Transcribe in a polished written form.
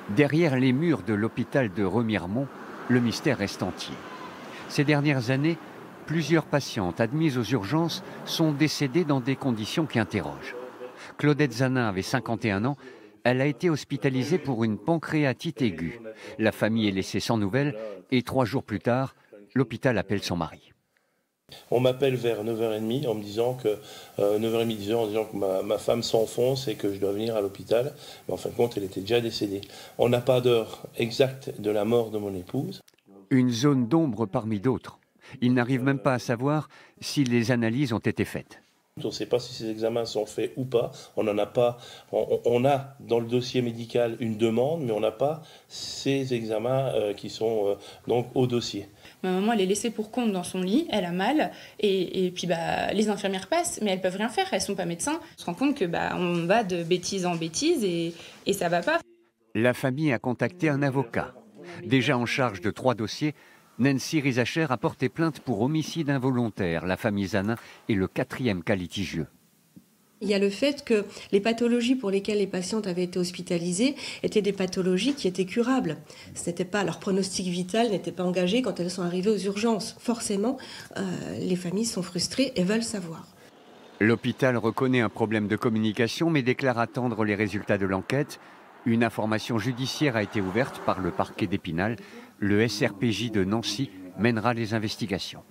Derrière les murs de l'hôpital de Remiremont, le mystère reste entier. Ces dernières années, plusieurs patientes admises aux urgences sont décédées dans des conditions qui interrogent. Claudette Zanin avait 51 ans. Elle a été hospitalisée pour une pancréatite aiguë. La famille est laissée sans nouvelles et 3 jours plus tard, l'hôpital appelle son mari. On m'appelle vers 9h30 en me disant que 9h30, 10h, en disant que ma femme s'enfonce et que je dois venir à l'hôpital. Mais en fin de compte, elle était déjà décédée. On n'a pas d'heure exacte de la mort de mon épouse. Une zone d'ombre parmi d'autres. Ils n'arrivent même pas à savoir si les analyses ont été faites. On ne sait pas si ces examens sont faits ou pas. On n'en a pas. On a dans le dossier médical une demande, mais on n'a pas ces examens qui sont donc au dossier. Ma maman, elle est laissée pour compte dans son lit, elle a mal, et puis les infirmières passent, mais elles peuvent rien faire, elles sont pas médecins. On se rend compte que on va de bêtise en bêtise et ça va pas. La famille a contacté un avocat. Déjà en charge de 3 dossiers, Nancy Rizacher a porté plainte pour homicide involontaire. La famille Zanin est le 4e cas litigieux. Il y a le fait que les pathologies pour lesquelles les patientes avaient été hospitalisées étaient des pathologies qui étaient curables. Leur pronostic vital n'était pas engagé quand elles sont arrivées aux urgences. Forcément, les familles sont frustrées et veulent savoir. L'hôpital reconnaît un problème de communication mais déclare attendre les résultats de l'enquête. Une information judiciaire a été ouverte par le parquet d'Épinal. Le SRPJ de Nancy mènera les investigations.